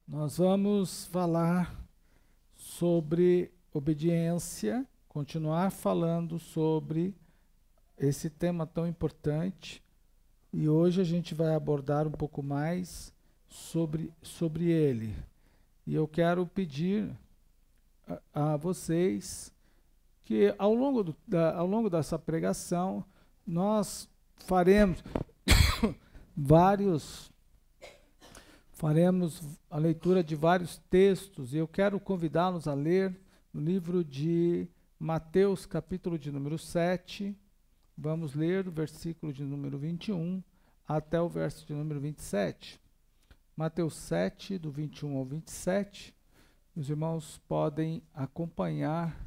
Nós vamos falar sobre obediência, continuar falando sobre esse tema tão importante. E hoje a gente vai abordar um pouco mais sobre ele. E eu quero pedir a vocês que ao longo dessa pregação nós faremos vários faremos a leitura de vários textos e eu quero convidá-los a ler no livro de Mateus, capítulo de número 7. Vamos ler do versículo de número 21 até o verso de número 27. Mateus 7, do 21 ao 27. Os irmãos podem acompanhar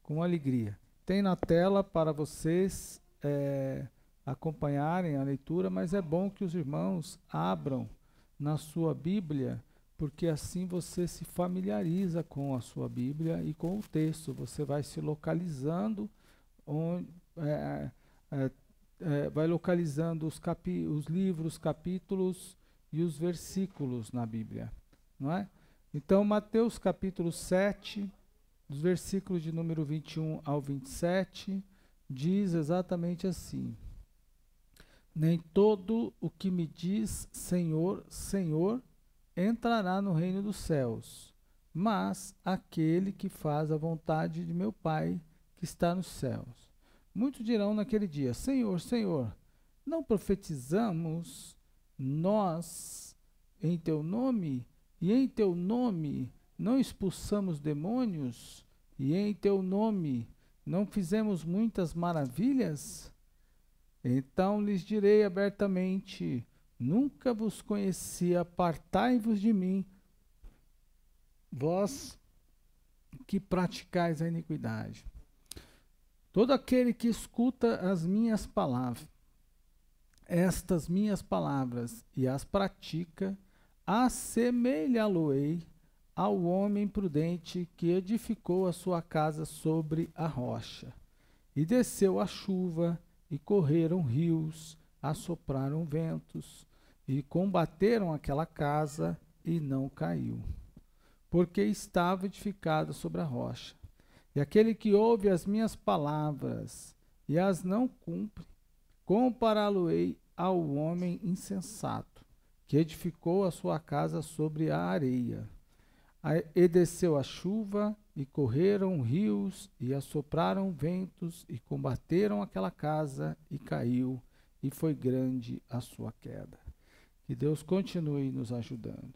com alegria. Tem na tela para vocês acompanharem a leitura, mas é bom que os irmãos abram na sua Bíblia, porque assim você se familiariza com a sua Bíblia e com o texto. Você vai se localizando, vai localizando os livros, capítulos e os versículos na Bíblia, não é? Então, Mateus capítulo 7, dos versículos de número 21 ao 27, diz exatamente assim: Nem todo o que me diz Senhor, Senhor, entrará no reino dos céus, mas aquele que faz a vontade de meu Pai que está nos céus. Muitos dirão naquele dia: Senhor, Senhor, não profetizamos nós em teu nome, e em teu nome não expulsamos demônios, e em teu nome não fizemos muitas maravilhas? Então lhes direi abertamente: nunca vos conheci, apartai-vos de mim, vós que praticais a iniquidade. Todo aquele que escuta as minhas palavras, estas minhas palavras, e as pratica, assemelhá-lo-ei ao homem prudente que edificou a sua casa sobre a rocha. E desceu a chuva, e correram rios, assopraram ventos, e combateram aquela casa, e não caiu, porque estava edificada sobre a rocha. E aquele que ouve as minhas palavras e as não cumpre, compará-lo-ei ao homem insensato, que edificou a sua casa sobre a areia. E desceu a chuva, e correram rios, e assopraram ventos, e combateram aquela casa, e caiu, e foi grande a sua queda. Que Deus continue nos ajudando.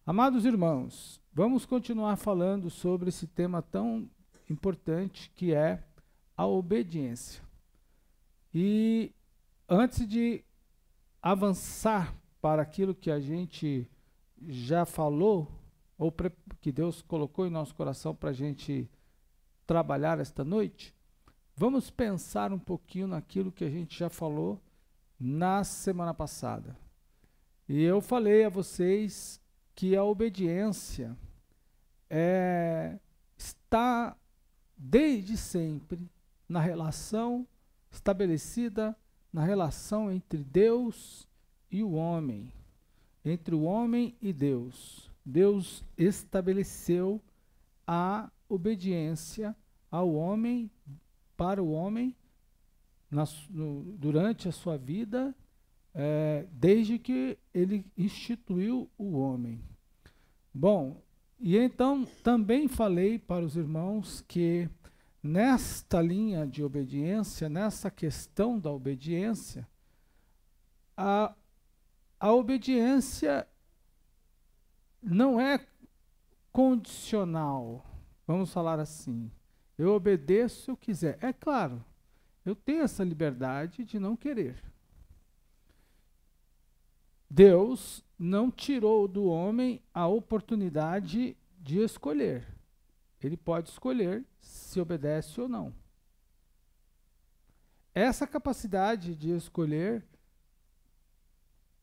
Amados irmãos, vamos continuar falando sobre esse tema tão importante que é a obediência. E antes de avançar para aquilo que a gente já falou, ou que Deus colocou em nosso coração para a gente trabalhar esta noite, vamos pensar um pouquinho naquilo que a gente já falou na semana passada. E eu falei a vocês que a obediência está desde sempre na relação estabelecida, na relação entre Deus e o homem, entre o homem e Deus. Deus estabeleceu a obediência ao homem, para o homem, durante a sua vida, desde que ele instituiu o homem. Bom, e então também falei para os irmãos que nesta linha de obediência, nessa questão da obediência, a obediência não é condicional, vamos falar assim. Eu obedeço se eu quiser. É claro, eu tenho essa liberdade de não querer. Deus não tirou do homem a oportunidade de escolher. Ele pode escolher se obedece ou não. Essa capacidade de escolher,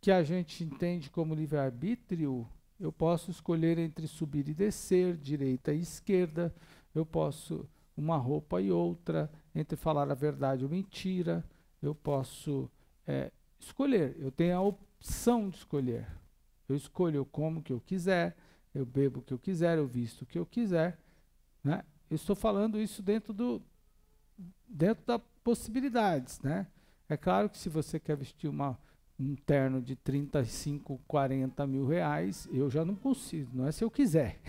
que a gente entende como livre-arbítrio, eu posso escolher entre subir e descer, direita e esquerda, eu posso uma roupa e outra, entre falar a verdade ou mentira, eu posso escolher, eu tenho a opção de escolher. Eu escolho, eu como o que eu quiser, eu bebo o que eu quiser, eu visto o que eu quiser, né? Eu estou falando isso dentro das possibilidades, né? É claro que se você quer vestir um terno de 35, 40 mil reais, eu já não consigo, não é se eu quiser.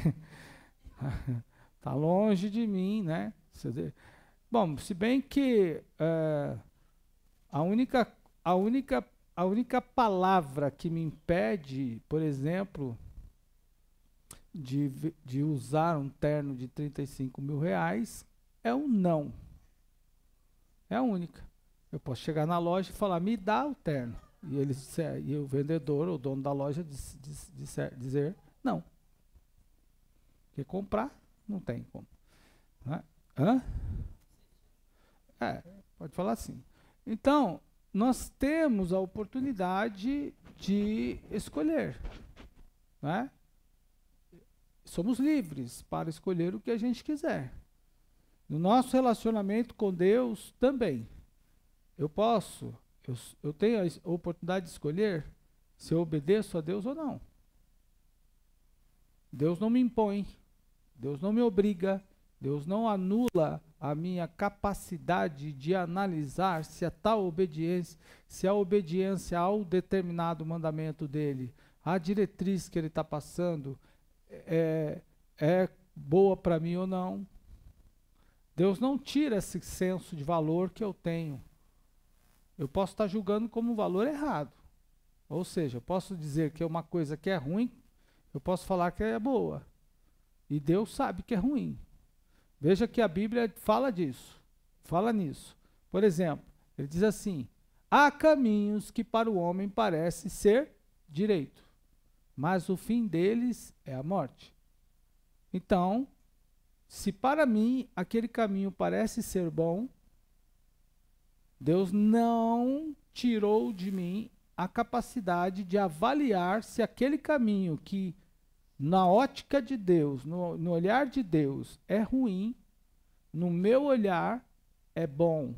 Tá longe de mim, né? Bom, se bem que a única, a única, a única palavra que me impede, por exemplo, de usar um terno de 35 mil reais é um não. É a única. Eu posso chegar na loja e falar, me dá o terno. E o vendedor, o dono da loja, dizer não. Porque comprar, não tem como. Né? Hã? Pode falar assim. Então, nós temos a oportunidade de escolher. Né? Somos livres para escolher o que a gente quiser. No nosso relacionamento com Deus também. Eu tenho a oportunidade de escolher se eu obedeço a Deus ou não. Deus não me impõe, Deus não me obriga, Deus não anula a minha capacidade de analisar se a tal obediência, se a obediência ao determinado mandamento dele, a diretriz que ele está passando, é boa para mim ou não. Deus não tira esse senso de valor que eu tenho. Eu posso estar julgando como um valor errado. Ou seja, eu posso dizer que é uma coisa que é ruim, eu posso falar que é boa. E Deus sabe que é ruim. Veja que a Bíblia fala disso, fala nisso. Por exemplo, ele diz assim, há caminhos que para o homem parece ser direito, mas o fim deles é a morte. Então, se para mim aquele caminho parece ser bom, Deus não tirou de mim a capacidade de avaliar se aquele caminho que, na ótica de Deus, no olhar de Deus, é ruim, no meu olhar é bom.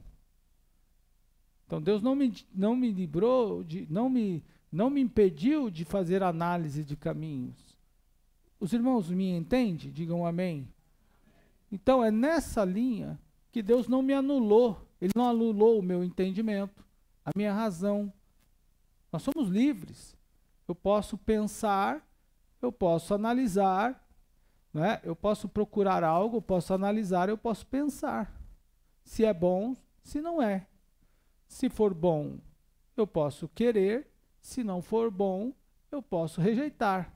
Então Deus não me livrou, não me impediu de fazer análise de caminhos. Os irmãos me entendem? Digam amém. Então é nessa linha que Deus não me anulou. Ele não anulou o meu entendimento, a minha razão. Nós somos livres. Eu posso pensar, eu posso analisar, né? Eu posso procurar algo, eu posso analisar, eu posso pensar. Se é bom, se não é. Se for bom, eu posso querer. Se não for bom, eu posso rejeitar.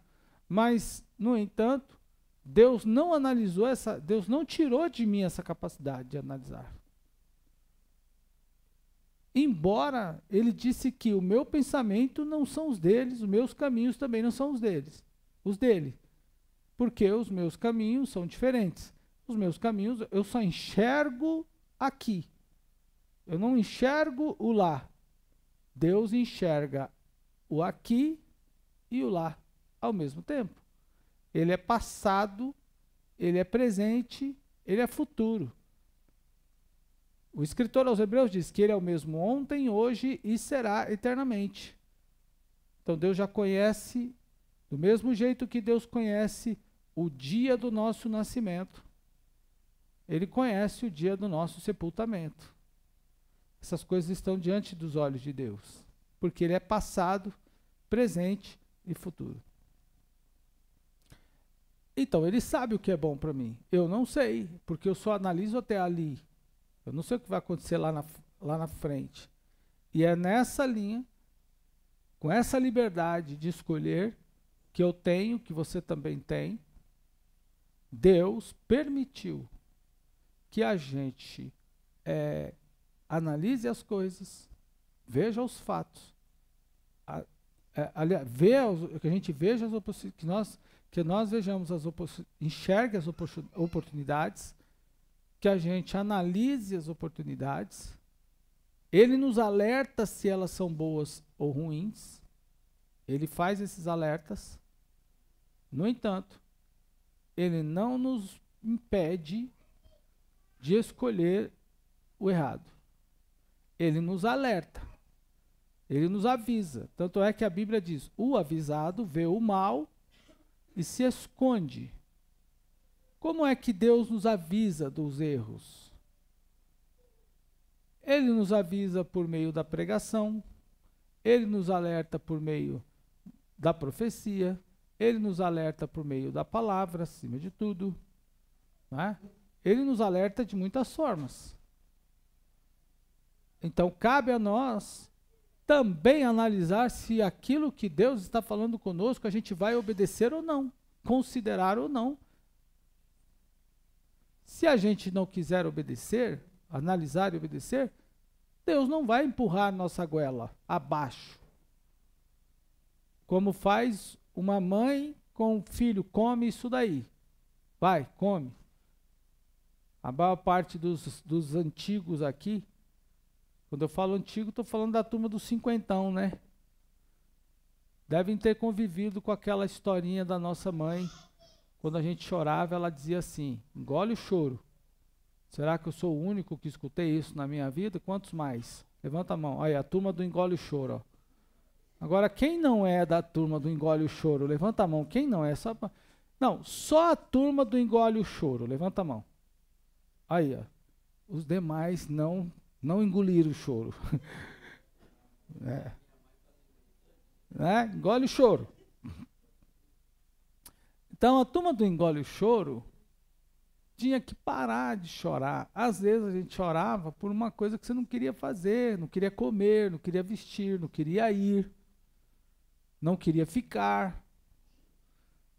Mas, no entanto, Deus não analisou Deus não tirou de mim essa capacidade de analisar. Embora ele disse que o meu pensamento não são os deles, os meus caminhos também não são os deles, os dele. Porque os meus caminhos são diferentes. Os meus caminhos eu só enxergo aqui. Eu não enxergo o lá. Deus enxerga o aqui e o lá ao mesmo tempo. Ele é passado, ele é presente, ele é futuro. O escritor aos Hebreus diz que ele é o mesmo ontem, hoje e será eternamente. Então Deus já conhece, do mesmo jeito que Deus conhece o dia do nosso nascimento, ele conhece o dia do nosso sepultamento. Essas coisas estão diante dos olhos de Deus, porque ele é passado, presente e futuro. Então, ele sabe o que é bom para mim. Eu não sei, porque eu só analiso até ali. Eu não sei o que vai acontecer lá na frente. E é nessa linha, com essa liberdade de escolher, que eu tenho, que você também tem, Deus permitiu que a gente analise as coisas, veja os fatos, que a gente veja as oportunidades, que nós vejamos enxergue as oportunidades, que a gente analise as oportunidades, ele nos alerta se elas são boas ou ruins, ele faz esses alertas, no entanto, ele não nos impede de escolher o errado. Ele nos alerta. Ele nos avisa. Tanto é que a Bíblia diz: o avisado vê o mal e se esconde. Como é que Deus nos avisa dos erros? Ele nos avisa por meio da pregação, ele nos alerta por meio da profecia, ele nos alerta por meio da palavra, acima de tudo. Né? Ele nos alerta de muitas formas. Então, cabe a nós também analisar se aquilo que Deus está falando conosco, a gente vai obedecer ou não, considerar ou não. Se a gente não quiser obedecer, analisar e obedecer, Deus não vai empurrar nossa goela abaixo. Como faz uma mãe com o filho, come isso daí. Vai, come. A maior parte dos antigos aqui, quando eu falo antigo, estou falando da turma dos cinquentão, né? Devem ter convivido com aquela historinha da nossa mãe. Quando a gente chorava, ela dizia assim: engole o choro. Será que eu sou o único que escutei isso na minha vida? Quantos mais? Levanta a mão. Olha, a turma do engole o choro. Ó. Agora, quem não é da turma do engole o choro? Levanta a mão. Quem não é? Não, só a turma do engole o choro. Levanta a mão. Aí, ó. Os demais não engoliram o choro. Engole o choro. Então, a turma do engole o choro tinha que parar de chorar. Às vezes a gente chorava por uma coisa que você não queria fazer, não queria comer, não queria vestir, não queria ir, não queria ficar.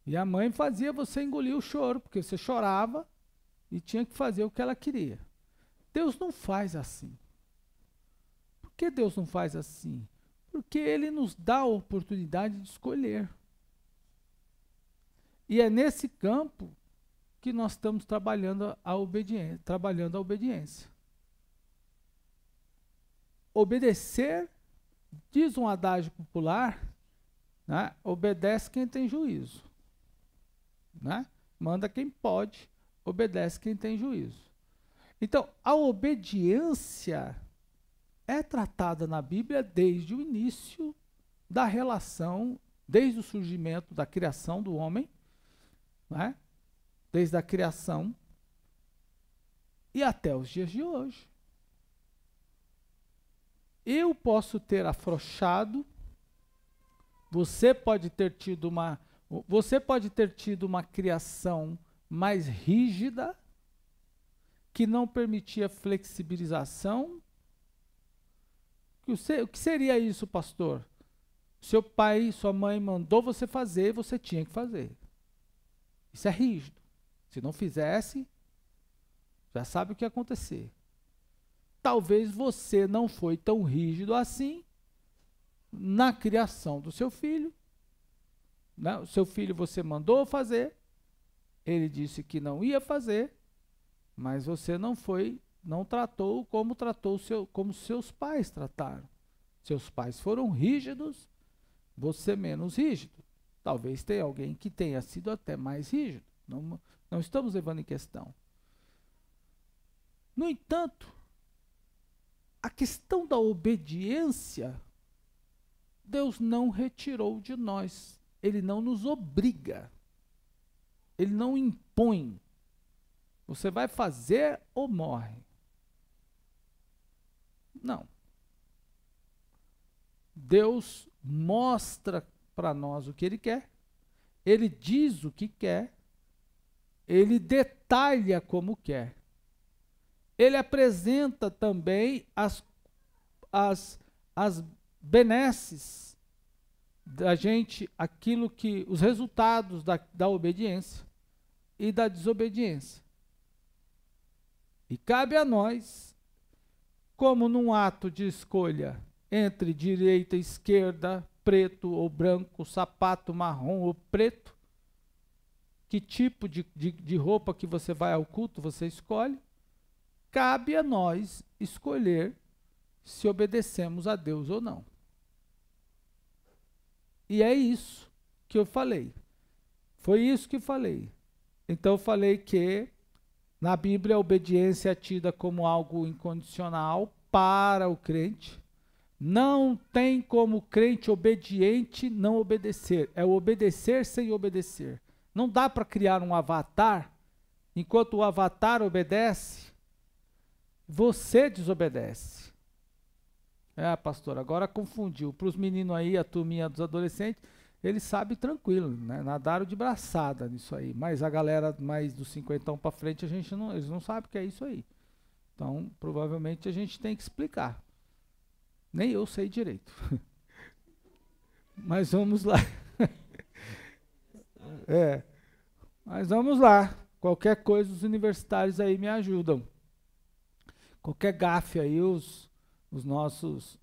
E a mãe fazia você engolir o choro, porque você chorava e tinha que fazer o que ela queria. Deus não faz assim. Por que Deus não faz assim? Porque Ele nos dá a oportunidade de escolher. E é nesse campo que nós estamos trabalhando a obediência. Obedecer, diz um adágio popular, né? Obedece quem tem juízo. Né? Manda quem pode, obedece quem tem juízo. Então, a obediência é tratada na Bíblia desde o início da relação, desde o surgimento da criação do homem, né? Desde a criação e até os dias de hoje. Eu posso ter afrouxado, você pode ter tido uma criação mais rígida, que não permitia flexibilização. O que seria isso, pastor? Seu pai, sua mãe mandou você fazer, você tinha que fazer. Isso é rígido. Se não fizesse, já sabe o que ia acontecer. Talvez você não foi tão rígido assim na criação do seu filho. Né? O seu filho você mandou fazer, ele disse que não ia fazer, mas você não tratou como seus pais trataram. Seus pais foram rígidos, você menos rígido. Talvez tenha alguém que tenha sido até mais rígido. Não estamos levando em questão. No entanto, a questão da obediência, Deus não retirou de nós. Ele não nos obriga. Ele não impõe. Você vai fazer ou morre? Não. Deus mostra para nós o que Ele quer. Ele diz o que quer. Ele detalha como quer. Ele apresenta também as benesses da gente, os resultados da obediência e da desobediência. E cabe a nós, como num ato de escolha entre direita e esquerda, preto ou branco, sapato marrom ou preto, que tipo de roupa que você vai ao culto, você escolhe. Cabe a nós escolher se obedecemos a Deus ou não. E é isso que eu falei. Foi isso que falei. Então eu falei que na Bíblia a obediência é tida como algo incondicional para o crente, Não tem como crente obediente não obedecer. É o obedecer sem obedecer. Não dá para criar um avatar, enquanto o avatar obedece, você desobedece. Pastor, agora confundiu. Para os meninos aí, a turminha dos adolescentes, eles sabem tranquilo, né? Nadaram de braçada nisso aí. Mas a galera mais dos 50 para frente, eles não sabem o que é isso aí. Então, provavelmente a gente tem que explicar. Nem eu sei direito. Mas vamos lá. Mas vamos lá. Qualquer coisa, os universitários aí me ajudam. Qualquer gafe aí, os nossos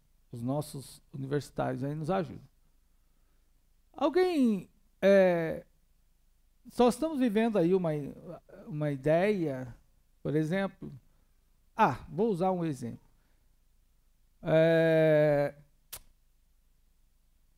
universitários aí nos ajudam. Alguém... só estamos vivendo aí uma ideia, por exemplo... vou usar um exemplo.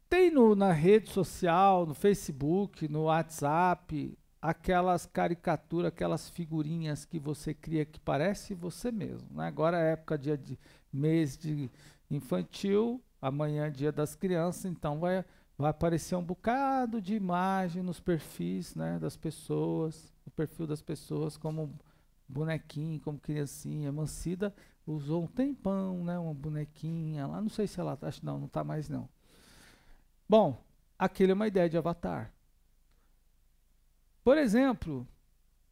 Tem na rede social, no Facebook, no WhatsApp, aquelas caricaturas, aquelas figurinhas que você cria que parece você mesmo, né? Agora é época de mês de infantil, amanhã é dia das crianças, então vai aparecer um bocado de imagem nos perfis, né, das pessoas, no perfil das pessoas, como bonequinho, como criancinha. Mancida usou um tempão, né, uma bonequinha lá, não sei se ela, acho não tá mais não. Bom, aquilo é uma ideia de avatar. Por exemplo,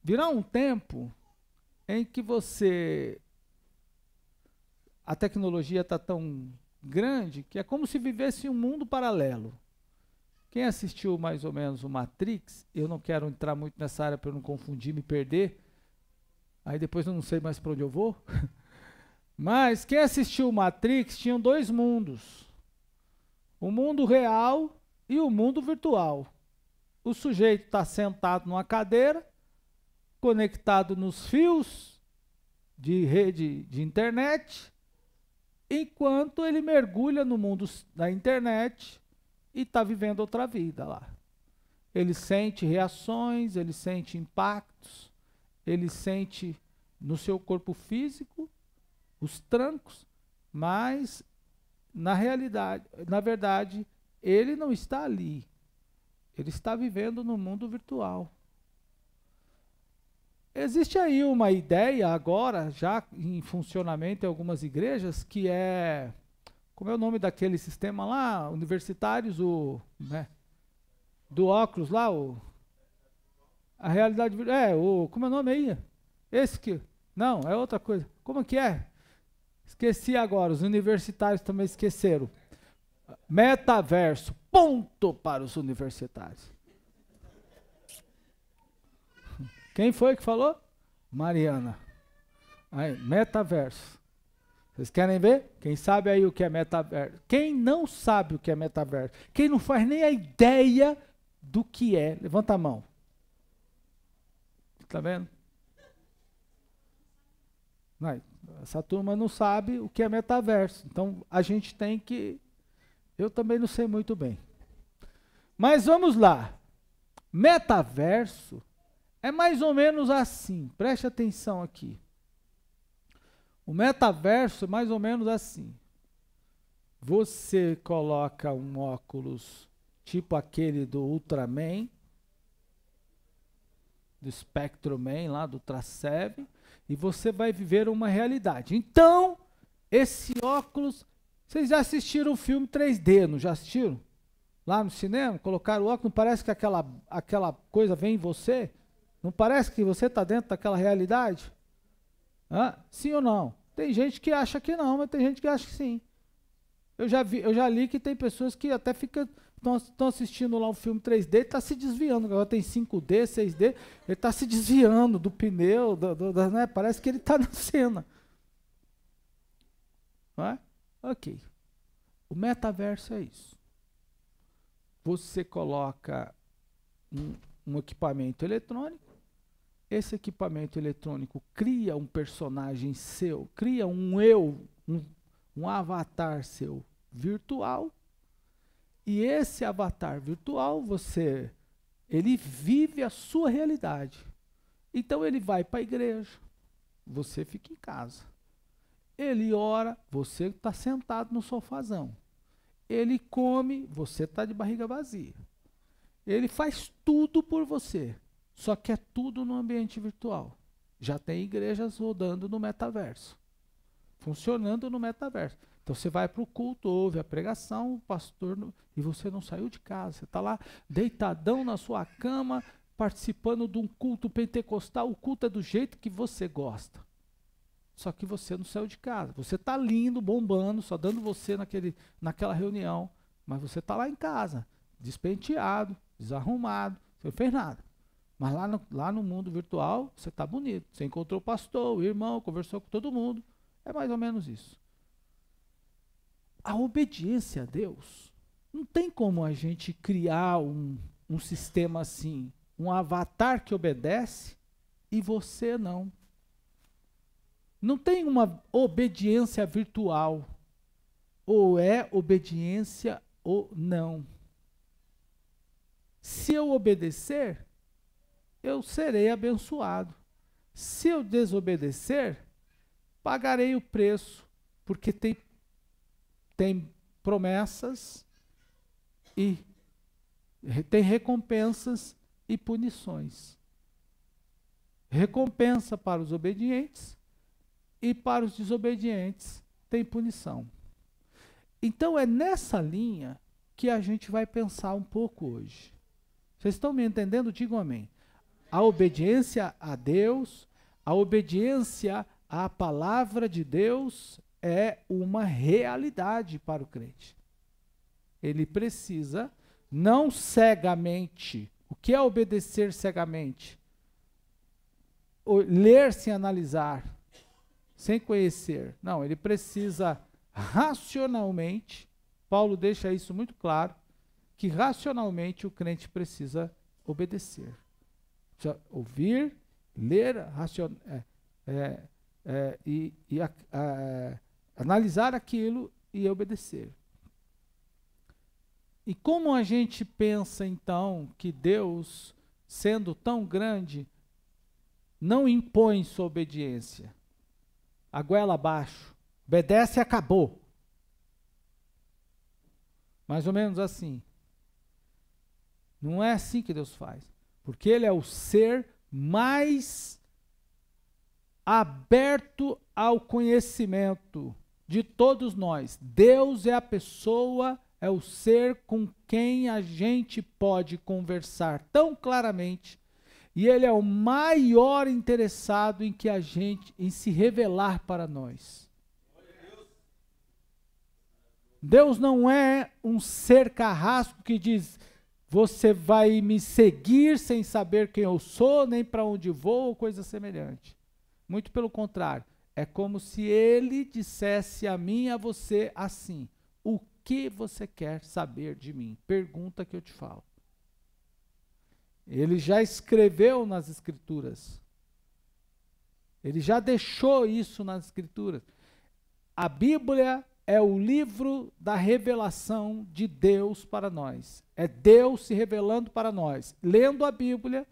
virá um tempo em que a tecnologia está tão grande que é como se vivesse um mundo paralelo. Quem assistiu mais ou menos o Matrix, eu não quero entrar muito nessa área para eu não confundir, me perder, aí depois eu não sei mais para onde eu vou, mas quem assistiu o Matrix tinham dois mundos, o mundo real e o mundo virtual. O sujeito está sentado numa cadeira, conectado nos fios de rede de internet, enquanto ele mergulha no mundo da internet e está vivendo outra vida lá. Ele sente reações, ele sente impactos, ele sente no seu corpo físico os trancos, mas na verdade, ele não está ali. Ele está vivendo no mundo virtual. Existe aí uma ideia agora, já em funcionamento em algumas igrejas, que é... Como é o nome daquele sistema lá, universitários, né, do óculos lá, a realidade... como é o nome aí? Esse que... Não, é outra coisa. Como que é? Esqueci agora, os universitários também esqueceram. Metaverso, ponto para os universitários. Quem foi que falou? Mariana. Aí, metaverso. Vocês querem ver? Quem sabe aí o que é metaverso? Quem não sabe o que é metaverso? Quem não faz nem a ideia do que é? Levanta a mão. Tá vendo? Essa turma não sabe o que é metaverso. Então, a gente tem que... Eu também não sei muito bem. Mas vamos lá. Metaverso é mais ou menos assim. Preste atenção aqui. O metaverso é mais ou menos assim. Você coloca um óculos tipo aquele do Ultraman, do Spectroman, lá do Ultra 7, e você vai viver uma realidade. Então, esse óculos... Vocês já assistiram o filme 3D, não já assistiram? Lá no cinema, colocaram o óculos, não parece que aquela coisa vem em você? Não parece que você está dentro daquela realidade? Sim ou não? Tem gente que acha que não, mas tem gente que acha que sim. Eu já li que tem pessoas que até estão assistindo lá um filme 3D e está se desviando. Agora tem 5D, 6D, ele está se desviando do pneu, né? Parece que ele está na cena. Não é? Ok. O metaverso é isso. Você coloca um equipamento eletrônico, esse equipamento eletrônico cria um personagem seu, cria um eu, um avatar seu virtual, e esse avatar virtual, ele vive a sua realidade. Então ele vai para a igreja, você fica em casa. Ele ora, você está sentado no sofazão. Ele come, você está de barriga vazia. Ele faz tudo por você, só que é tudo no ambiente virtual. Já tem igrejas rodando no metaverso, funcionando no metaverso. Então você vai para o culto, ouve a pregação, o pastor, e você não saiu de casa. Você está lá deitadão na sua cama, participando de um culto pentecostal. O culto é do jeito que você gosta. Só que você não saiu de casa. Você está lindo, bombando, só dando você naquela reunião. Mas você está lá em casa, despenteado, desarrumado, você não fez nada. Mas lá no mundo virtual, você está bonito. Você encontrou o pastor, o irmão, conversou com todo mundo. É mais ou menos isso. A obediência a Deus, não tem como a gente criar um sistema assim, um avatar que obedece e você não. Não tem uma obediência virtual. Ou é obediência ou não. Se eu obedecer, eu serei abençoado. Se eu desobedecer, pagarei o preço, porque tem promessas e tem recompensas e punições. Recompensa para os obedientes e para os desobedientes tem punição. Então é nessa linha que a gente vai pensar um pouco hoje. Vocês estão me entendendo? Digam amém. A obediência a Deus, a obediência à palavra de Deus é uma realidade para o crente. Ele precisa, não cegamente. O que é obedecer cegamente? Ler sem analisar, sem conhecer. Não, ele precisa racionalmente, Paulo deixa isso muito claro, que racionalmente o crente precisa obedecer. Precisa ouvir, ler, analisar aquilo e obedecer. E como a gente pensa então que Deus, sendo tão grande, não impõe sua obediência? A goela abaixo. Obedece e acabou. Mais ou menos assim. Não é assim que Deus faz. Porque Ele é o ser mais aberto ao conhecimento de todos nós. Deus é a pessoa, é o ser com quem a gente pode conversar tão claramente. E Ele é o maior interessado em se revelar para nós. Deus não é um ser carrasco que diz, você vai me seguir sem saber quem eu sou, nem para onde vou, ou coisa semelhante. Muito pelo contrário, é como se Ele dissesse a mim e a você assim, o que você quer saber de mim? Pergunta que eu te falo. Ele já escreveu nas Escrituras. Ele já deixou isso nas Escrituras. A Bíblia é o livro da revelação de Deus para nós. É Deus se revelando para nós. Lendo a Bíblia,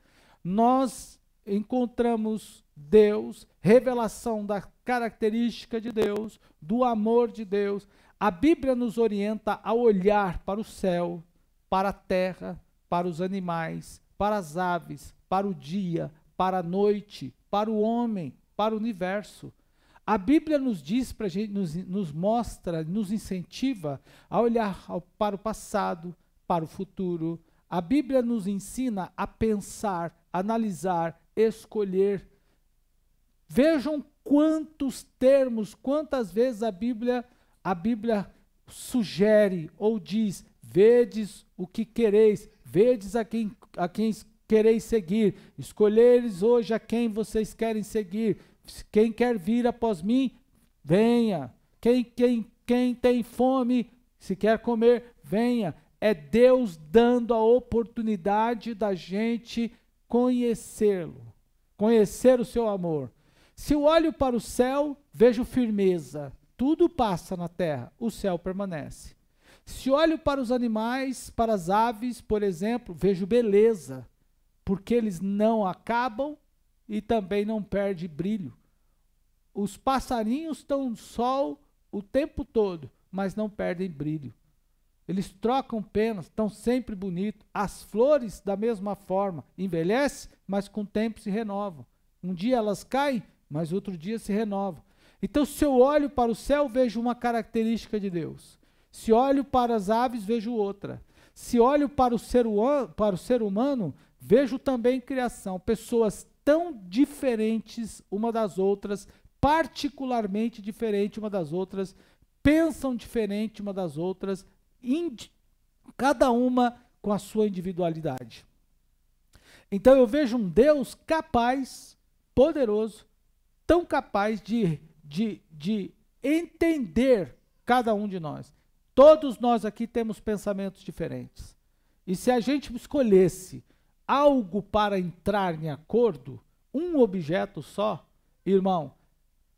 nós encontramos Deus, revelação da característica de Deus, do amor de Deus. A Bíblia nos orienta a olhar para o céu, para a terra, para os animais, para as aves, para o dia, para a noite, para o homem, para o universo. A Bíblia nos diz, nos mostra, nos incentiva a olhar para o passado, para o futuro. A Bíblia nos ensina a pensar, analisar, escolher. Vejam quantos termos, quantas vezes a Bíblia sugere ou diz, vedes o que quereis, vedes a quem quereis seguir, escolheres hoje a quem vocês querem seguir. Quem quer vir após mim, venha. Quem tem fome, se quer comer, venha. É Deus dando a oportunidade da gente conhecê-lo, conhecer o seu amor. Se eu olho para o céu, vejo firmeza. Tudo passa na terra, o céu permanece. Se olho para os animais, para as aves, por exemplo, vejo beleza, porque eles não acabam e também não perdem brilho. Os passarinhos estão no sol o tempo todo, mas não perdem brilho. Eles trocam penas, estão sempre bonitos. As flores, da mesma forma, envelhecem, mas com o tempo se renovam. Um dia elas caem, mas outro dia se renovam. Então, se eu olho para o céu, vejo uma característica de Deus. Se olho para as aves, vejo outra. Se olho para o ser humano, vejo também criação. Pessoas tão diferentes uma das outras, particularmente diferentes uma das outras, pensam diferente uma das outras, cada uma com a sua individualidade. Então eu vejo um Deus capaz, poderoso, tão capaz de entender cada um de nós. Todos nós aqui temos pensamentos diferentes. E se a gente escolhesse algo para entrar em acordo, um objeto só, irmão,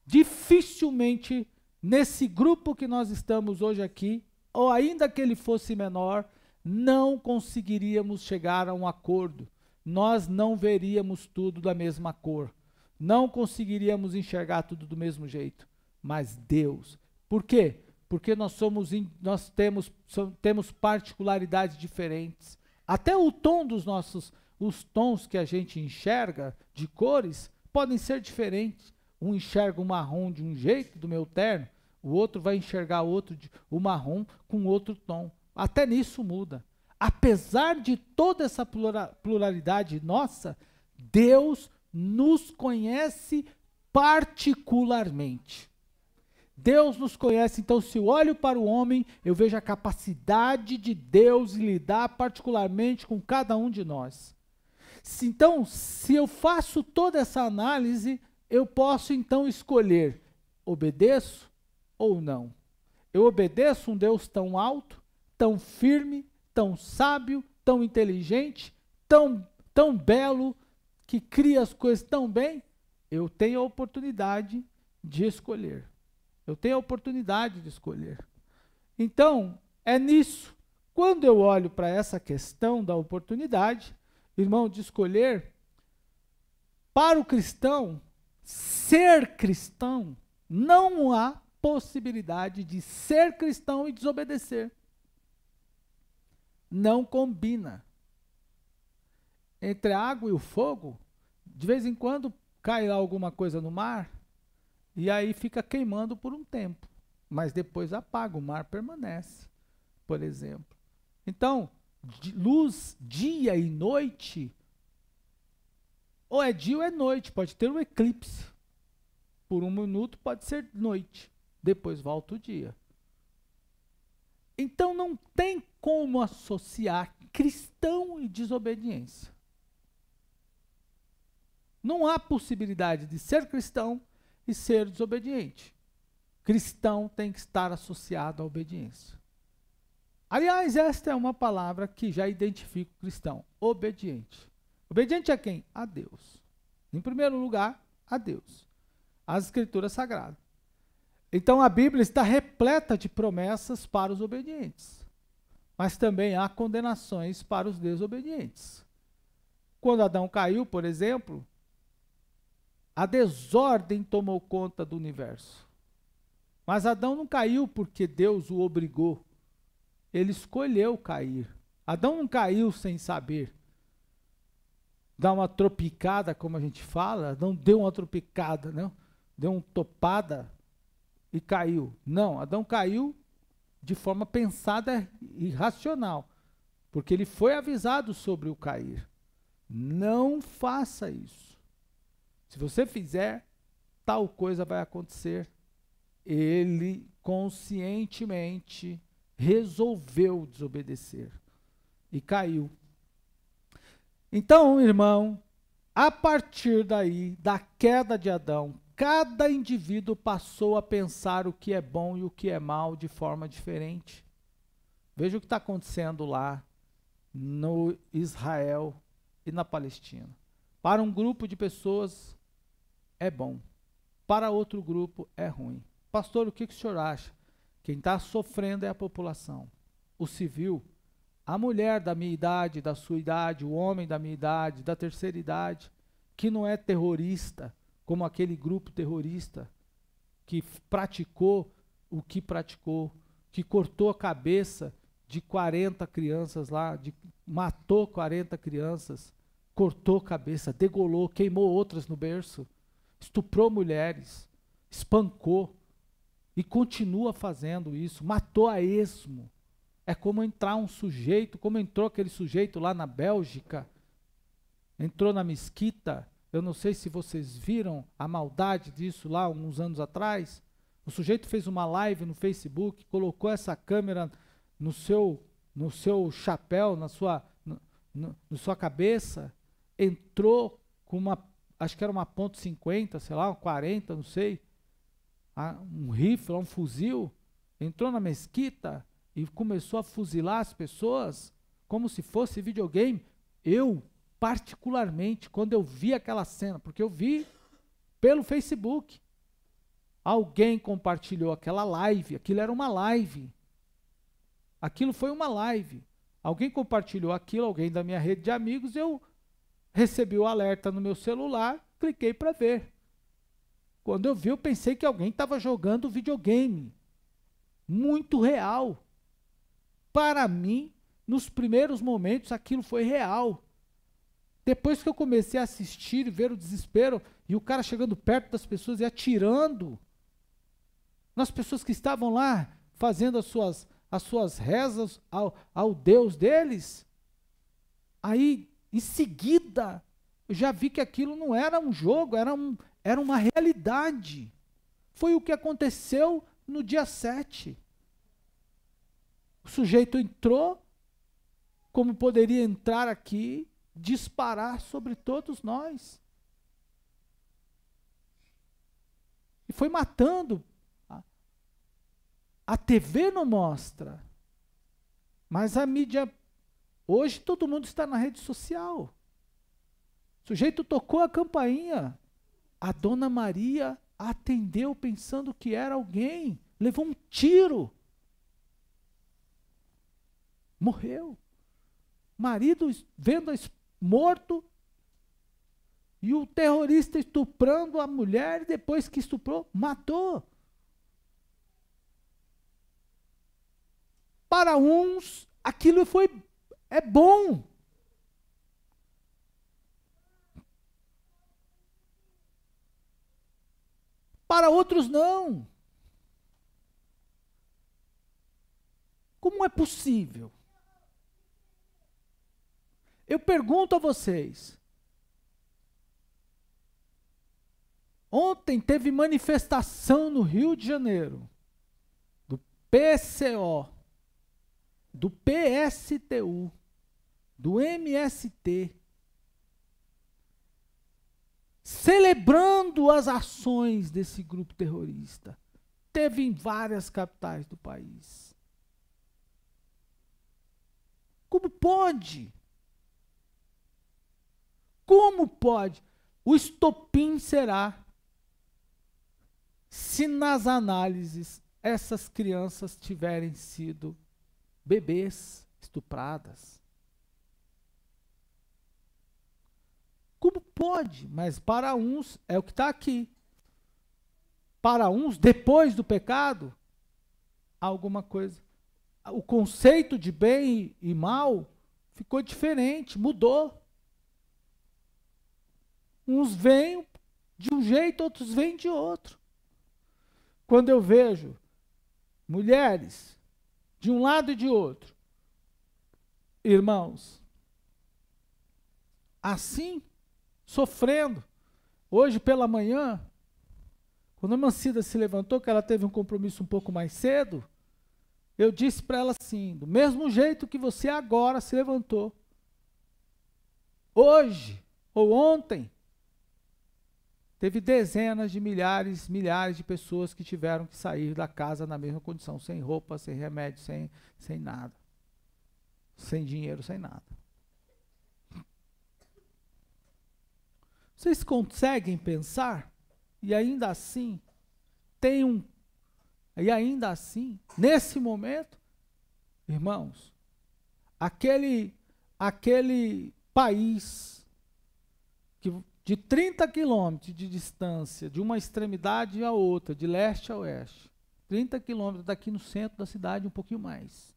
dificilmente nesse grupo que nós estamos hoje aqui, ou ainda que ele fosse menor, não conseguiríamos chegar a um acordo. Nós não veríamos tudo da mesma cor. Não conseguiríamos enxergar tudo do mesmo jeito. Mas Deus, por quê? Porque nós temos particularidades diferentes. Até o tom dos os tons que a gente enxerga de cores podem ser diferentes. Um enxerga o marrom de um jeito, do meu terno, o outro vai enxergar o marrom com outro tom. Até nisso muda. Apesar de toda essa pluralidade nossa, Deus nos conhece particularmente. Deus nos conhece, então se eu olho para o homem, eu vejo a capacidade de Deus em lidar particularmente com cada um de nós. Então, se eu faço toda essa análise, eu posso então escolher, obedeço ou não. Eu obedeço um Deus tão alto, tão firme, tão sábio, tão inteligente, tão belo, que cria as coisas tão bem. Eu tenho a oportunidade de escolher. Eu tenho a oportunidade de escolher. Então, é nisso. Quando eu olho para essa questão da oportunidade, irmão, de escolher, para o cristão, ser cristão, não há possibilidade de ser cristão e desobedecer. Não combina. Entre a água e o fogo, de vez em quando cai lá alguma coisa no mar, e aí fica queimando por um tempo, mas depois apaga, o mar permanece, por exemplo. Então, luz, dia e noite, ou é dia ou é noite, pode ter um eclipse. Por um minuto pode ser noite, depois volta o dia. Então não tem como associar cristão e desobediência. Não há possibilidade de ser cristão e ser desobediente. Cristão tem que estar associado à obediência. Aliás, esta é uma palavra que já identifica o cristão, obediente. Obediente a quem? A Deus. Em primeiro lugar, a Deus. As Escrituras Sagradas. Então a Bíblia está repleta de promessas para os obedientes. Mas também há condenações para os desobedientes. Quando Adão caiu, por exemplo, a desordem tomou conta do universo. Mas Adão não caiu porque Deus o obrigou. Ele escolheu cair. Adão não caiu sem saber. Dá uma tropicada, como a gente fala. Adão deu uma tropicada, não? Deu uma topada e caiu. Não, Adão caiu de forma pensada e racional. Porque ele foi avisado sobre o cair. Não faça isso. Se você fizer, tal coisa vai acontecer. Ele conscientemente resolveu desobedecer e caiu. Então, irmão, a partir daí, da queda de Adão, cada indivíduo passou a pensar o que é bom e o que é mal de forma diferente. Veja o que está acontecendo lá no Israel e na Palestina. Para um grupo de pessoas é bom, para outro grupo é ruim. Pastor, o que o senhor acha? Quem está sofrendo é a população, o civil, a mulher da minha idade, da sua idade, o homem da minha idade, da terceira idade, que não é terrorista, como aquele grupo terrorista, que praticou o que praticou, que cortou a cabeça de 40 crianças lá, matou 40 crianças, cortou cabeça, degolou, queimou outras no berço, estuprou mulheres, espancou e continua fazendo isso, matou a esmo. É como entrar um sujeito, como entrou aquele sujeito lá na Bélgica, entrou na mesquita. Eu não sei se vocês viram a maldade disso lá uns anos atrás. O sujeito fez uma live no Facebook, colocou essa câmera no seu chapéu, na sua cabeça, entrou com uma, acho que era uma .50, sei lá, uma 40, não sei, um rifle, um fuzil, entrou na mesquita e começou a fuzilar as pessoas como se fosse videogame. Eu, particularmente, quando eu vi aquela cena, porque eu vi pelo Facebook, alguém compartilhou aquela live, aquilo era uma live, aquilo foi uma live, alguém compartilhou aquilo, alguém da minha rede de amigos, eu recebi o alerta no meu celular, cliquei para ver. Quando eu vi, eu pensei que alguém estava jogando videogame, muito real. Para mim, nos primeiros momentos, aquilo foi real. Depois que eu comecei a assistir e ver o desespero, e o cara chegando perto das pessoas e atirando nas pessoas que estavam lá, fazendo as suas rezas ao Deus deles, aí, em seguida, eu já vi que aquilo não era um jogo, era uma realidade. Foi o que aconteceu no dia 7. O sujeito entrou, como poderia entrar aqui, disparar sobre todos nós. E foi matando. A TV não mostra, mas a mídia, hoje todo mundo está na rede social. O sujeito tocou a campainha, a dona Maria atendeu pensando que era alguém, levou um tiro, morreu. Marido vendo morto e o terrorista estuprando a mulher, e depois que estuprou, matou. Para uns, aquilo é bom. Para outros, não. Como é possível? Eu pergunto a vocês. Ontem teve manifestação no Rio de Janeiro, do PCO, do PSTU, do MST, celebrando as ações desse grupo terrorista. Teve em várias capitais do país. Como pode? Como pode? O estopim será se nas análises essas crianças tiverem sido bebês estupradas. Como pode? Mas para uns é o que está aqui. Para uns, depois do pecado, alguma coisa. O conceito de bem e mal ficou diferente, mudou. Uns vêm de um jeito, outros vêm de outro. Quando eu vejo mulheres de um lado e de outro, irmãos, assim, sofrendo. Hoje pela manhã, quando a Mancida se levantou, que ela teve um compromisso um pouco mais cedo, eu disse para ela assim, do mesmo jeito que você agora se levantou, hoje ou ontem, teve dezenas de milhares de pessoas que tiveram que sair da casa na mesma condição, sem roupa, sem remédio, sem nada. Sem dinheiro, sem nada. Vocês conseguem pensar? E ainda assim, nesse momento, irmãos, aquele país que de 30 quilômetros de distância, de uma extremidade à outra, de leste a oeste. 30 quilômetros daqui no centro da cidade, um pouquinho mais.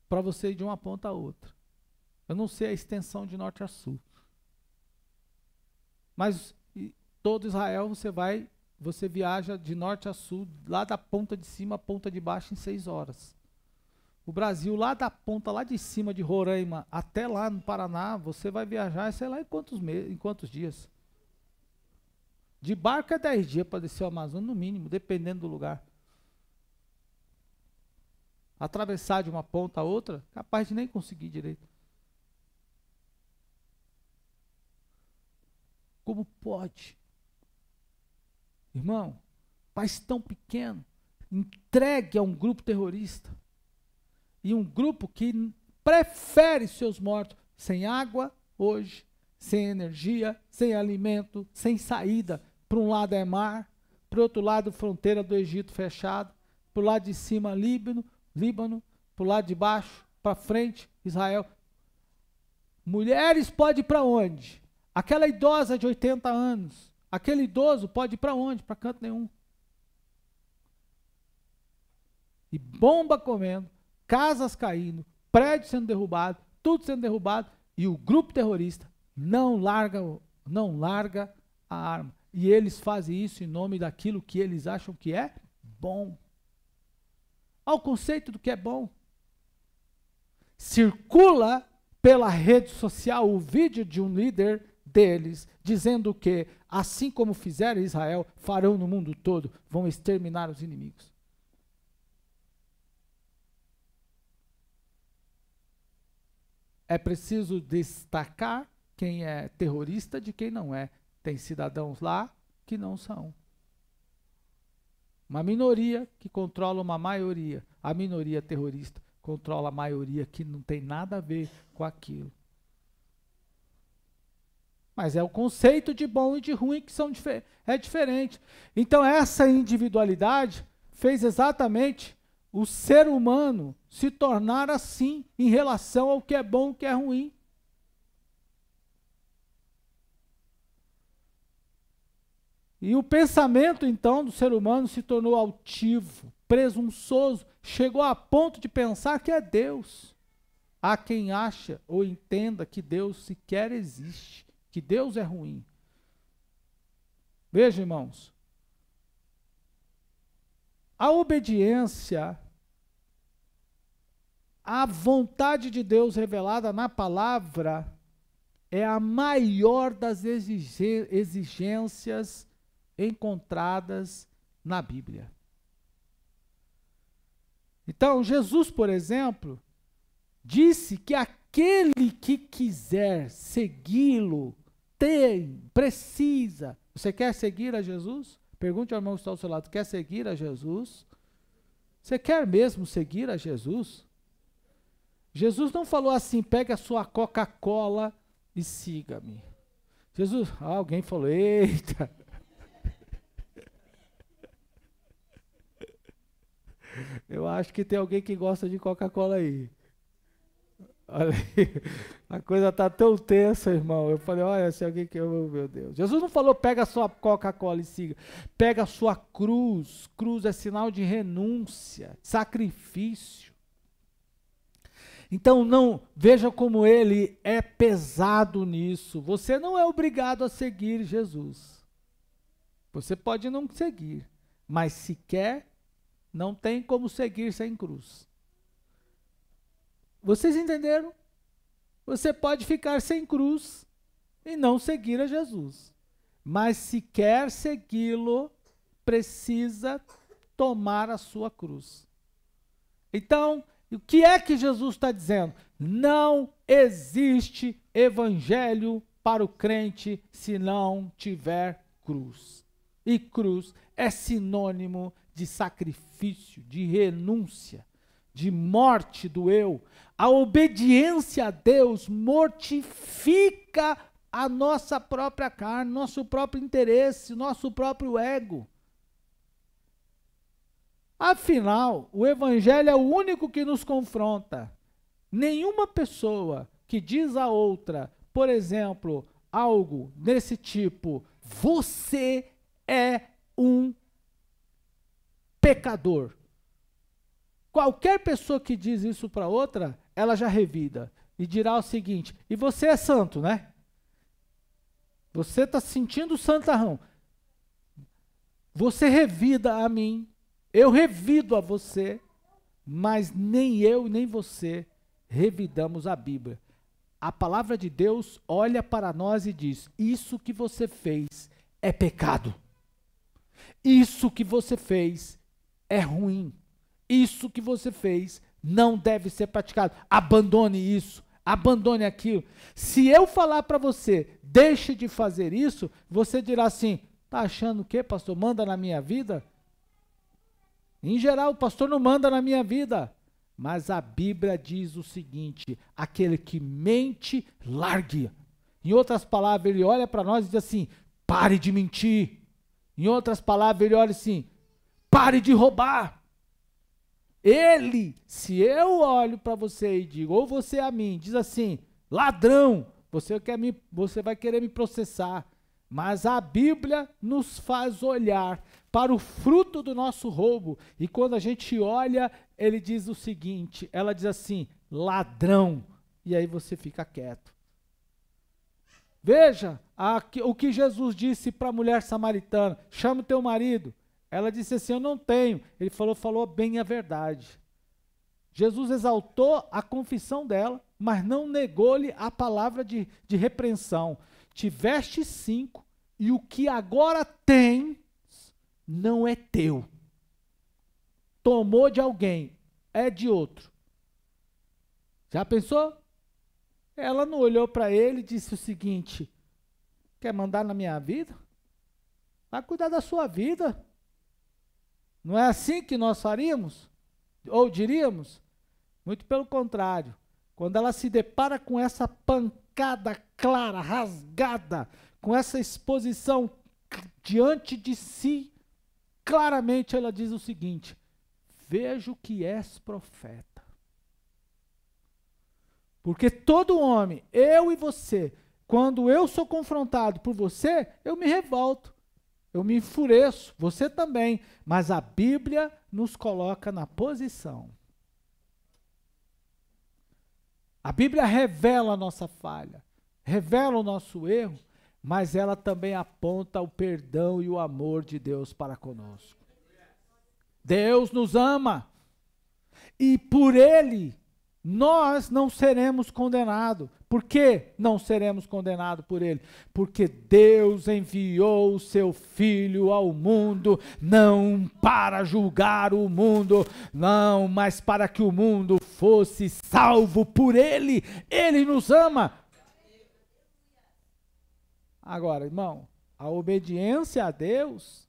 Para você ir de uma ponta a outra. Eu não sei a extensão de norte a sul. Mas todo Israel você viaja de norte a sul, lá da ponta de cima à ponta de baixo em 6 horas. O Brasil, lá da ponta, lá de cima de Roraima até lá no Paraná, você vai viajar, sei lá em quantos dias. De barco é 10 dias para descer o Amazonas, no mínimo, dependendo do lugar. Atravessar de uma ponta a outra, capaz de nem conseguir direito. Como pode? Irmão, país tão pequeno, entregue a um grupo terrorista. E um grupo que prefere seus mortos sem água hoje, sem energia, sem alimento, sem saída. Para um lado é mar, para o outro lado fronteira do Egito fechado, para o lado de cima Líbano, para o lado de baixo, para frente Israel. Mulheres pode ir para onde? Aquela idosa de 80 anos, aquele idoso pode ir para onde? Para canto nenhum. E bomba comendo, casas caindo, prédios sendo derrubados, tudo sendo derrubado, e o grupo terrorista não larga a arma. E eles fazem isso em nome daquilo que eles acham que é bom. Olha o conceito do que é bom. Circula pela rede social o vídeo de um líder deles, dizendo que, assim como fizeram em Israel, farão no mundo todo, vão exterminar os inimigos. É preciso destacar quem é terrorista de quem não é. Tem cidadãos lá que não são. Uma minoria que controla uma maioria. A minoria terrorista controla a maioria que não tem nada a ver com aquilo. Mas é o conceito de bom e de ruim que é diferente. Então essa individualidade fez exatamente o ser humano se tornar assim em relação ao que é bom e o que é ruim. E o pensamento, então, do ser humano se tornou altivo, presunçoso, chegou a ponto de pensar que é Deus. Há quem acha ou entenda que Deus sequer existe, que Deus é ruim. Veja, irmãos, a obediência à vontade de Deus revelada na palavra é a maior das exigências encontradas na Bíblia. Então, Jesus, por exemplo, disse que aquele que quiser segui-lo precisa. Você quer seguir a Jesus? Pergunte ao irmão que está ao seu lado, quer seguir a Jesus? Você quer mesmo seguir a Jesus? Jesus não falou assim, pega a sua Coca-Cola e siga-me. Jesus, alguém falou, eita. Eu acho que tem alguém que gosta de Coca-Cola aí. Olha aí, a coisa está tão tensa, irmão. Eu falei, olha, se alguém que... Oh, meu Deus. Jesus não falou, pega a sua Coca-Cola e siga. Pega a sua cruz. Cruz é sinal de renúncia, sacrifício. Então, não, veja como ele é pesado nisso. Você não é obrigado a seguir Jesus. Você pode não seguir, mas se quer, não tem como seguir sem cruz. Vocês entenderam? Você pode ficar sem cruz e não seguir a Jesus. Mas se quer segui-lo, precisa tomar a sua cruz. Então, o que é que Jesus está dizendo? Não existe evangelho para o crente se não tiver cruz. E cruz é sinônimo de sacrifício, de renúncia, de morte do eu. A obediência a Deus mortifica a nossa própria carne, nosso próprio interesse, nosso próprio ego. Afinal, o Evangelho é o único que nos confronta. Nenhuma pessoa que diz a outra, por exemplo, algo desse tipo, você é um pecador. Qualquer pessoa que diz isso para outra, ela já revida e dirá o seguinte: e você é santo, né? Você está sentindo santarrão. Você revida a mim, eu revido a você, mas nem eu nem você revidamos a Bíblia. A palavra de Deus olha para nós e diz: isso que você fez é pecado. Isso que você fez é ruim. Isso que você fez não deve ser praticado. Abandone isso, abandone aquilo. Se eu falar para você, deixe de fazer isso, você dirá assim: tá achando o quê, pastor? Manda na minha vida? Em geral, o pastor não manda na minha vida. Mas a Bíblia diz o seguinte: aquele que mente, largue. Em outras palavras, ele olha para nós e diz assim: pare de mentir. Em outras palavras, ele olha assim: pare de roubar. Ele, se eu olho para você e digo, ou você a mim, diz assim: ladrão, você vai querer me processar. Mas a Bíblia nos faz olhar para o fruto do nosso roubo. E quando a gente olha, ele diz o seguinte, ela diz assim: ladrão. E aí você fica quieto. Veja o que Jesus disse para a mulher samaritana: chama o teu marido. Ela disse assim: eu não tenho. Ele falou bem a verdade. Jesus exaltou a confissão dela, mas não negou-lhe a palavra de repreensão. Tiveste 5, e o que agora tens não é teu. Tomou de alguém, é de outro. Já pensou? Ela não olhou para ele e disse o seguinte: quer mandar na minha vida? Vai cuidar da sua vida. Não é assim que nós faríamos? Ou diríamos? Muito pelo contrário. Quando ela se depara com essa pancada clara, rasgada, com essa exposição diante de si, claramente ela diz o seguinte: vejo que és profeta. Porque todo homem, eu e você, quando eu sou confrontado por você, eu me revolto. Eu me enfureço, você também, mas a Bíblia nos coloca na posição. A Bíblia revela a nossa falha, revela o nosso erro, mas ela também aponta o perdão e o amor de Deus para conosco. Deus nos ama e por Ele nós não seremos condenados. Por que não seremos condenados por ele? Porque Deus enviou o seu Filho ao mundo, não para julgar o mundo, não, mas para que o mundo fosse salvo por ele. Ele nos ama. Agora, irmão, a obediência a Deus,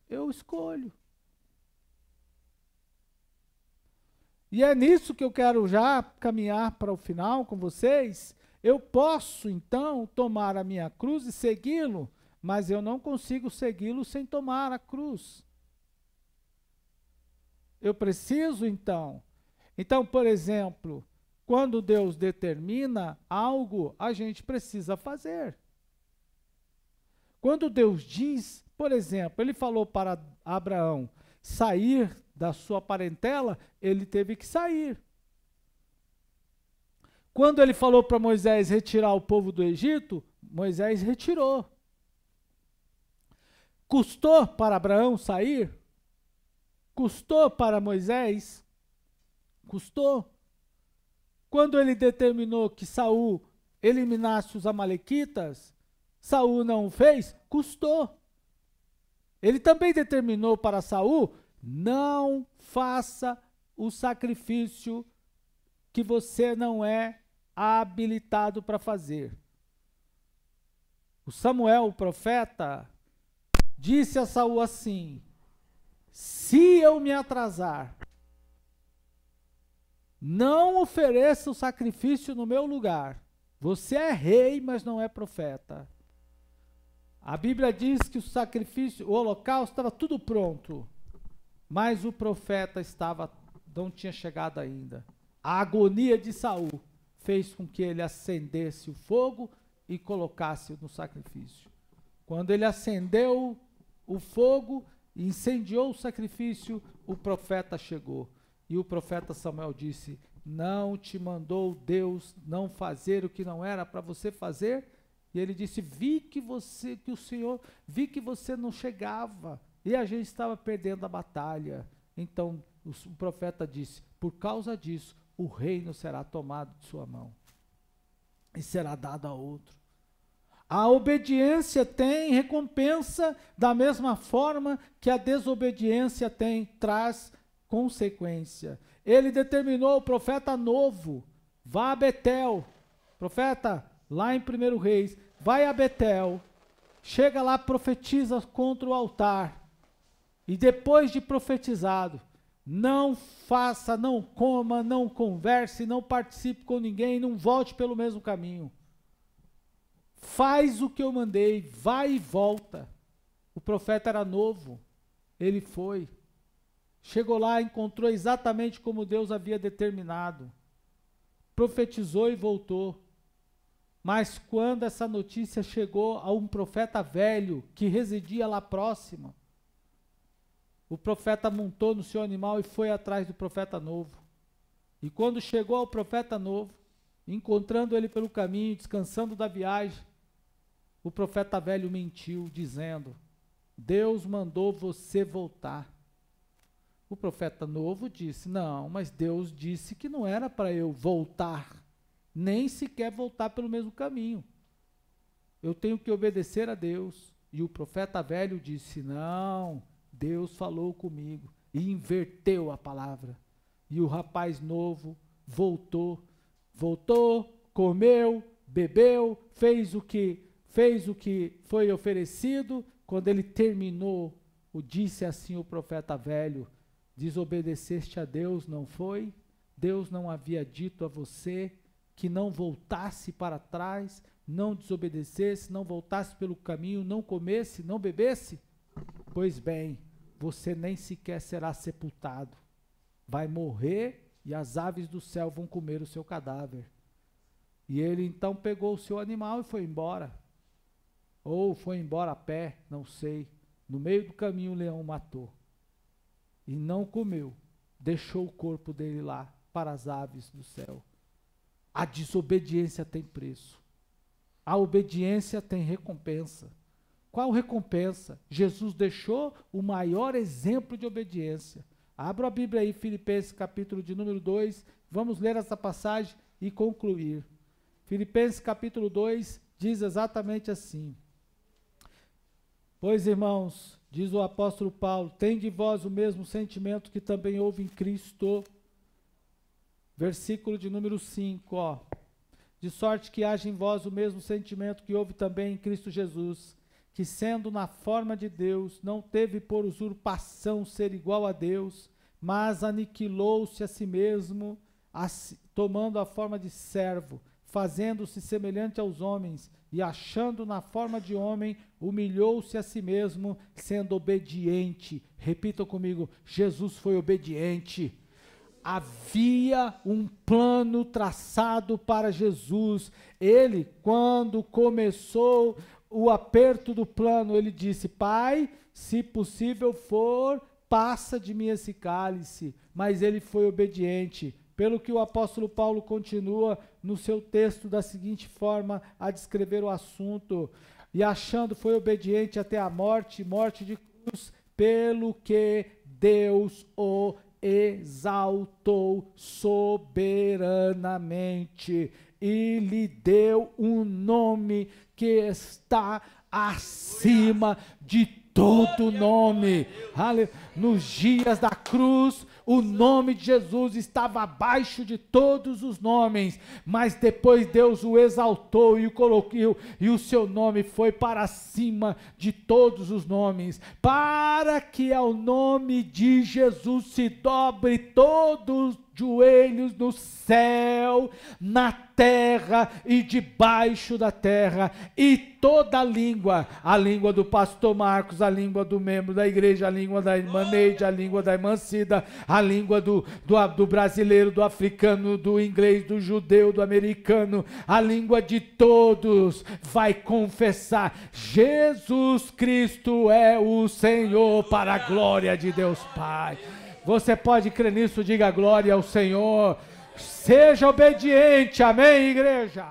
eu escolho. E é nisso que eu quero já caminhar para o final com vocês. Eu posso, então, tomar a minha cruz e segui-lo, mas eu não consigo segui-lo sem tomar a cruz. Eu preciso, então. Então, por exemplo, quando Deus determina algo, a gente precisa fazer. Quando Deus diz, por exemplo, ele falou para Abraão sair da sua parentela, ele teve que sair. Quando ele falou para Moisés retirar o povo do Egito, Moisés retirou. Custou para Abraão sair? Custou para Moisés? Custou. Quando ele determinou que Saul eliminasse os amalequitas, Saul não o fez? Custou. Ele também determinou para Saul: não faça o sacrifício que você não é habilitado para fazer. O Samuel, o profeta, disse a Saul assim: se eu me atrasar, não ofereça o sacrifício no meu lugar. Você é rei, mas não é profeta. A Bíblia diz que o sacrifício, o holocausto estava tudo pronto, mas o profeta estava não tinha chegado ainda. A agonia de Saul fez com que ele acendesse o fogo e colocasse no sacrifício. Quando ele acendeu o fogo e incendiou o sacrifício, o profeta chegou. E o profeta Samuel disse: não te mandou Deus não fazer o que não era para você fazer? E ele disse: vi que você não chegava e a gente estava perdendo a batalha. Então o profeta disse: por causa disso, o reino será tomado de sua mão e será dado a outro. A obediência tem recompensa da mesma forma que a desobediência traz consequência. Ele determinou o profeta novo: vá a Betel. Profeta, lá em 1 Reis, vai a Betel, chega lá, profetiza contra o altar. E depois de profetizado, não faça, não coma, não converse, não participe com ninguém, não volte pelo mesmo caminho. Faz o que eu mandei, vai e volta. O profeta era novo, ele foi. Chegou lá, encontrou exatamente como Deus havia determinado. Profetizou e voltou. Mas quando essa notícia chegou a um profeta velho que residia lá próximo, o profeta montou no seu animal e foi atrás do profeta novo. E quando chegou ao profeta novo, encontrando ele pelo caminho, descansando da viagem, o profeta velho mentiu, dizendo: Deus mandou você voltar. O profeta novo disse: não, mas Deus disse que não era para eu voltar, nem sequer voltar pelo mesmo caminho. Eu tenho que obedecer a Deus. E o profeta velho disse: não, Deus falou comigo, e inverteu a palavra. E o rapaz novo voltou, comeu, bebeu, fez o que foi oferecido. Quando ele terminou, disse assim o profeta velho: desobedeceste a Deus, não foi? Deus não havia dito a você que não voltasse para trás, não desobedecesse, não voltasse pelo caminho, não comesse, não bebesse? Pois bem, você nem sequer será sepultado. Vai morrer e as aves do céu vão comer o seu cadáver. E ele então pegou o seu animal e foi embora. Ou foi embora a pé, não sei. No meio do caminho o leão o matou. E não comeu. Deixou o corpo dele lá para as aves do céu. A desobediência tem preço. A obediência tem recompensa. Qual recompensa? Jesus deixou o maior exemplo de obediência. Abra a Bíblia aí, Filipenses capítulo de número 2. Vamos ler essa passagem e concluir. Filipenses capítulo 2 diz exatamente assim: pois, irmãos, diz o apóstolo Paulo, tende de vós o mesmo sentimento que também houve em Cristo. Versículo de número 5, de sorte que haja em vós o mesmo sentimento que houve também em Cristo Jesus, que sendo na forma de Deus, não teve por usurpação ser igual a Deus, mas aniquilou-se a si mesmo, tomando a forma de servo, fazendo-se semelhante aos homens, e achando na forma de homem, humilhou-se a si mesmo, sendo obediente. Repitam comigo: Jesus foi obediente. Havia um plano traçado para Jesus. Ele, quando começou o aperto do plano, ele disse: Pai, se possível for, passa de mim esse cálice. Mas ele foi obediente. Pelo que o apóstolo Paulo continua no seu texto da seguinte forma a descrever o assunto: e achando foi obediente até a morte, morte de cruz, pelo que Deus o exaltou soberanamente e lhe deu um nome que está acima de todo nome. Nos dias da cruz, o nome de Jesus estava abaixo de todos os nomes, mas depois Deus o exaltou e o colocou, e o seu nome foi para cima de todos os nomes, para que ao nome de Jesus se dobre todo joelhos no céu, na terra e debaixo da terra, e toda língua, a língua do pastor Marcos, a língua do membro da igreja, a língua da irmã Neide, a língua da irmã Cida, a língua do brasileiro, do africano, do inglês, do judeu, do americano, a língua de todos vai confessar: Jesus Cristo é o Senhor, para a glória de Deus Pai. Você pode crer nisso? Diga glória ao Senhor. Seja obediente, amém, igreja?